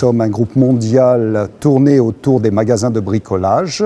sommes un groupe mondial tourné autour des magasins de bricolage.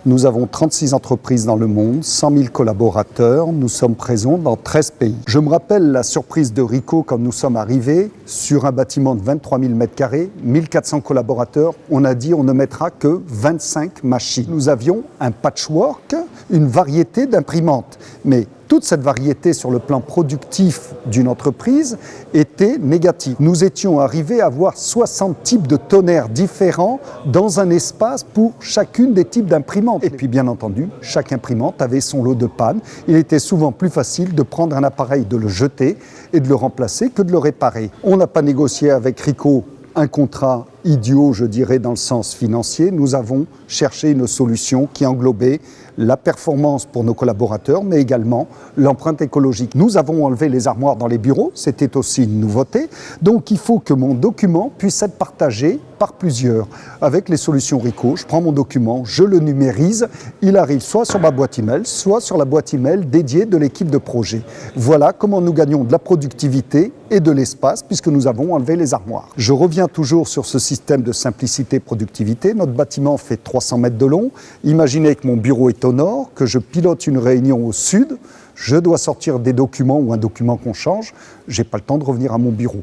Nous avons 36 entreprises dans le monde, 100 000 collaborateurs. Nous sommes présents dans 13 pays. Je me rappelle la surprise de Rico quand nous sommes arrivés sur un bâtiment de 23 000 m², 1400 collaborateurs. On a dit on ne mettra que 25 machines. Nous avions un patchwork, une variété d'imprimantes. Mais toute cette variété sur le plan productif d'une entreprise était négative. Nous étions arrivés à avoir 60 types de tonnerres différents dans un espace pour chacune des types d'imprimantes. Et puis bien entendu, chaque imprimante avait son lot de panne. Il était souvent plus facile de prendre un appareil, de le jeter et de le remplacer que de le réparer. On n'a pas négocié avec Rico un contrat idiot, je dirais, dans le sens financier. Nous avons cherché une solution qui englobait la performance pour nos collaborateurs, mais également l'empreinte écologique. Nous avons enlevé les armoires dans les bureaux, c'était aussi une nouveauté. Donc il faut que mon document puisse être partagé par plusieurs. Avec les solutions Rico, je prends mon document, je le numérise, il arrive soit sur ma boîte email, soit sur la boîte email dédiée de l'équipe de projet. Voilà comment nous gagnons de la productivité et de l'espace, puisque nous avons enlevé les armoires. Je reviens toujours sur ce système de simplicité-productivité. Notre bâtiment fait 300 mètres de long. Imaginez que mon bureau est au nord, que je pilote une réunion au sud. Je dois sortir des documents ou un document qu'on change. Je n'ai pas le temps de revenir à mon bureau.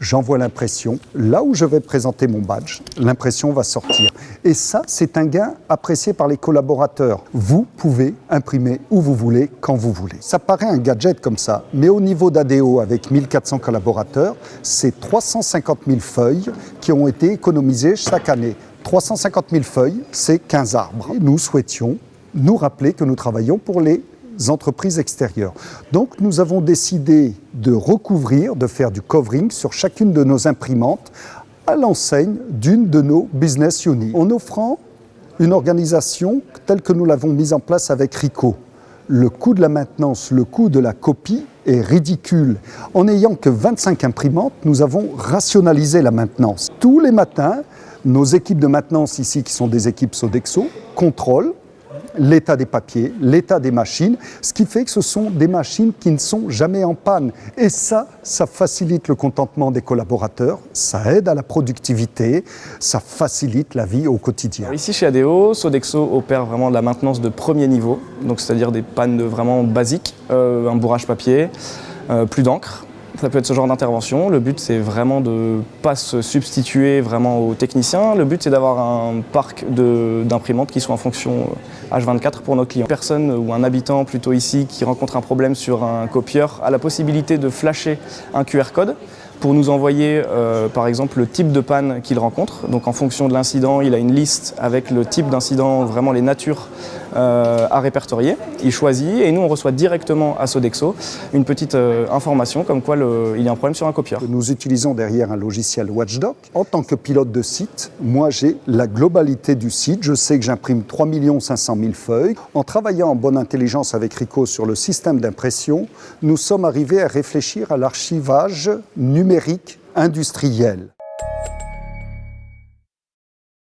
J'envoie l'impression. Là où je vais présenter mon badge, l'impression va sortir. Et ça, c'est un gain apprécié par les collaborateurs. Vous pouvez imprimer où vous voulez, quand vous voulez. Ça paraît un gadget comme ça, mais au niveau d'ADO, avec 1400 collaborateurs, c'est 350 000 feuilles qui ont été économisées chaque année. 350 000 feuilles, c'est 15 arbres. Et nous souhaitions nous rappeler que nous travaillons pour les entreprises extérieures. Donc nous avons décidé de recouvrir, de faire du covering sur chacune de nos imprimantes à l'enseigne d'une de nos business units, en offrant une organisation telle que nous l'avons mise en place avec Rico. Le coût de la maintenance, le coût de la copie est ridicule. En n'ayant que 25 imprimantes, nous avons rationalisé la maintenance. Tous les matins, nos équipes de maintenance ici, qui sont des équipes Sodexo, contrôlent l'état des papiers, l'état des machines, ce qui fait que ce sont des machines qui ne sont jamais en panne. Et ça facilite le contentement des collaborateurs, ça aide à la productivité, ça facilite la vie au quotidien. Alors ici chez ADO, Sodexo opère vraiment de la maintenance de premier niveau, donc c'est-à-dire des pannes vraiment basiques, un bourrage papier, plus d'encre. Ça peut être ce genre d'intervention. Le but, c'est vraiment de ne pas se substituer vraiment aux techniciens. Le but, c'est d'avoir un parc d'imprimantes qui soit en fonction H24 pour nos clients. Une personne ou un habitant plutôt ici qui rencontre un problème sur un copieur a la possibilité de flasher un QR code pour nous envoyer par exemple le type de panne qu'il rencontre. Donc en fonction de l'incident, il a une liste avec le type d'incident, vraiment les natures à répertorier. Il choisit et nous on reçoit directement à Sodexo une petite information comme quoi il y a un problème sur un copieur. Nous utilisons derrière un logiciel Watchdog. En tant que pilote de site, moi j'ai la globalité du site. Je sais que j'imprime 3 500 000 feuilles. En travaillant en bonne intelligence avec Rico sur le système d'impression, nous sommes arrivés à réfléchir à l'archivage numérique industriel.